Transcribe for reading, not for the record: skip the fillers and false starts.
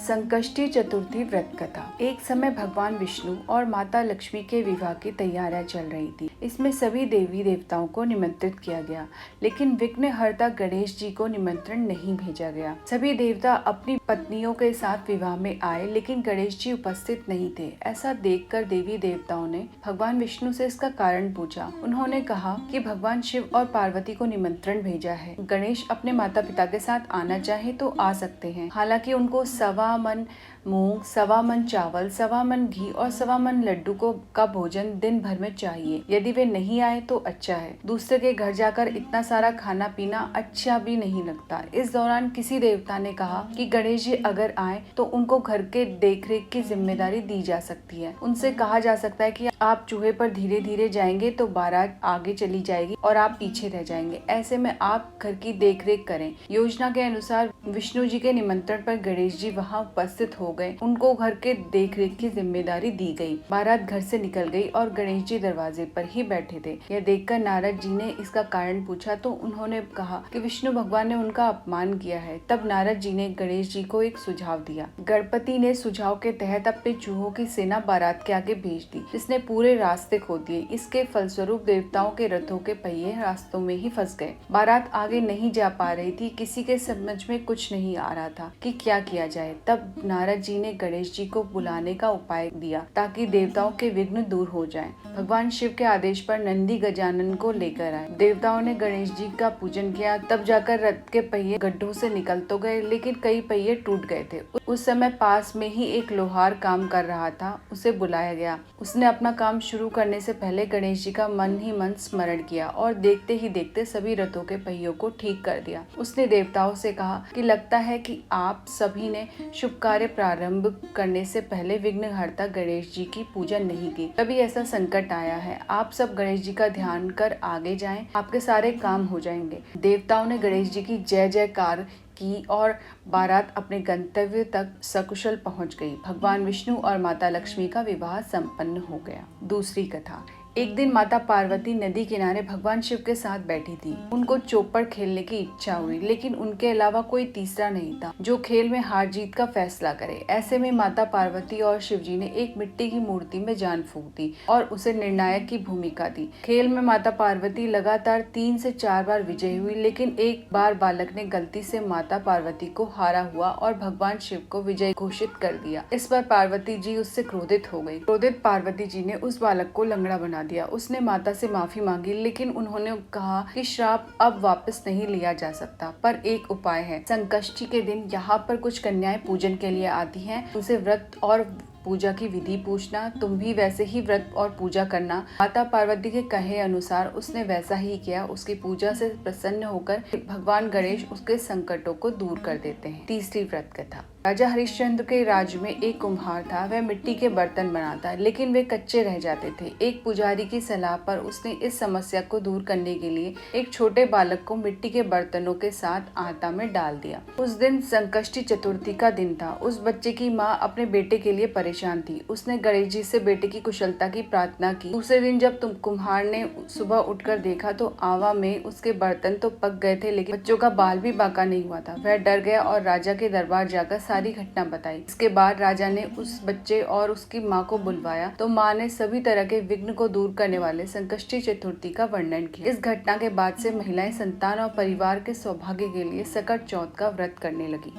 संकष्टी चतुर्थी व्रत कथा। एक समय भगवान विष्णु और माता लक्ष्मी के विवाह की तैयारियां चल रही थी। इसमें सभी देवी देवताओं को निमंत्रित किया गया, लेकिन विघ्नहर्ता गणेश जी को निमंत्रण नहीं भेजा गया। सभी देवता अपनी पत्नियों के साथ विवाह में आए, लेकिन गणेश जी उपस्थित नहीं थे। ऐसा देखकर देवी देवताओं ने भगवान विष्णु से इसका कारण पूछा। उन्होंने कहा कि भगवान शिव और पार्वती को निमंत्रण भेजा है। गणेश अपने माता पिता के साथ आना चाहे तो आ सकते हैं, हालांकि उनको 1.25 मन मूंग, 1.25 मन चावल, 1.25 मन घी और 1.25 मन लड्डू का भोजन दिन भर में चाहिए। यदि वे नहीं आए तो अच्छा है। दूसरे के घर जाकर इतना सारा खाना पीना अच्छा भी नहीं लगता। इस दौरान किसी देवता ने कहा कि गणेश जी अगर आए तो उनको घर के देखरेख की जिम्मेदारी दी जा सकती है। उनसे कहा जा सकता है कि आप चूहे पर धीरे धीरे जाएंगे तो बारात आगे चली जाएगी और आप पीछे रह जाएंगे। ऐसे में आप घर की देखरेख करें। योजना के अनुसार विष्णु जी के निमंत्रण पर गणेश जी वहां उपस्थित हो गए। उनको घर के देखरेख की जिम्मेदारी दी गई। बारात घर से निकल गई और गणेश जी दरवाजे पर ही बैठे थे। यह देखकर नारद जी ने इसका कारण पूछा तो उन्होंने कहा कि विष्णु भगवान ने उनका अपमान किया है। तब नारद जी ने गणेश जी को एक सुझाव दिया। गणपति ने सुझाव के तहत अपने चूहों की सेना बारात के आगे भेज दी, जिसने पूरे रास्ते खोद दिए। इसके फलस्वरूप देवताओं के रथों के पहिए रास्तों में ही फंस गए। बारात आगे नहीं जा पा रही थी। किसी के समझ में कुछ नहीं आ रहा था कि क्या किया जाए। तब नारद जी ने गणेश जी को बुलाने का उपाय दिया ताकि देवताओं के विघ्न दूर हो जाएं। भगवान शिव के आदेश पर नंदी गजानन को लेकर आए। देवताओं ने गणेश जी का पूजन किया। तब जाकर रथ के पहिए गड्ढों से निकल तो गए, लेकिन कई पहिए टूट गए थे। उस समय पास में ही एक लोहार काम कर रहा था। उसे बुलाया गया। उसने अपना काम शुरू करने से पहले गणेश जी का मन ही मन स्मरण किया और देखते ही देखते सभी रथों के पहियों को ठीक कर दिया। उसने देवताओं से कहा कि लगता है कि आप सभी ने शुभ कार्य प्रारंभ करने से पहले विघ्नहर्ता गणेश जी की पूजा नहीं की। तभी ऐसा संकट आया है। आप सब गणेश जी का ध्यान कर आगे जाएं, आपके सारे काम हो जाएंगे। देवताओं ने गणेश जी की जय जयकार की और बारात अपने गंतव्य तक सकुशल पहुंच गई। भगवान विष्णु और माता लक्ष्मी का विवाह संपन्न हो गया। दूसरी कथा। एक दिन माता पार्वती नदी किनारे भगवान शिव के साथ बैठी थी। उनको चौपड़ खेलने की इच्छा हुई, लेकिन उनके अलावा कोई तीसरा नहीं था जो खेल में हार जीत का फैसला करे। ऐसे में माता पार्वती और शिव जी ने एक मिट्टी की मूर्ति में जान फूंक दी और उसे निर्णायक की भूमिका दी। खेल में माता पार्वती लगातार 3 से 4 बार विजयी हुई, लेकिन एक बार बालक ने गलती से माता पार्वती को हारा हुआ और भगवान शिव को विजयी घोषित कर दिया। इस पर पार्वती जी उससे क्रोधित हो गई। क्रोधित पार्वती जी ने उस बालक को लंगड़ा बना दिया। उसने माता से माफी मांगी, लेकिन उन्होंने कहा कि श्राप अब वापस नहीं लिया जा सकता, पर एक उपाय है। संकष्टी के दिन यहाँ पर कुछ कन्याएं पूजन के लिए आती हैं। उनसे व्रत और पूजा की विधि पूछना। तुम भी वैसे ही व्रत और पूजा करना। माता पार्वती के कहे अनुसार उसने वैसा ही किया। उसकी पूजा से प्रसन्न होकर भगवान गणेश उसके संकटों को दूर कर देते हैं। तीसरी व्रत कथा। राजा हरिश्चंद्र के राज्य में एक कुम्हार था। वह मिट्टी के बर्तन बनाता, लेकिन वे कच्चे रह जाते थे। एक पुजारी की सलाह पर उसने इस समस्या को दूर करने के लिए एक छोटे बालक को मिट्टी के बर्तनों के साथ आटा में डाल दिया। उस दिन संकष्टी चतुर्थी का दिन था। उस बच्चे की माँ अपने बेटे के लिए परेशान थी। उसने गणेश जी से बेटे की कुशलता की प्रार्थना की। दूसरे दिन जब कुम्हार ने सुबह उठकर देखा तो आवा में उसके बर्तन तो पक गए थे, लेकिन बच्चों का बाल भी बाका नहीं हुआ था। वह डर गया और राजा के दरबार जाकर सारी घटना बताई। इसके बाद राजा ने उस बच्चे और उसकी माँ को बुलवाया तो माँ ने सभी तरह के विघ्न को दूर करने वाले संकष्टी चतुर्थी का वर्णन किया। इस घटना के बाद से महिलाएं संतान और परिवार के सौभाग्य के लिए सकट चौथ का व्रत करने लगी।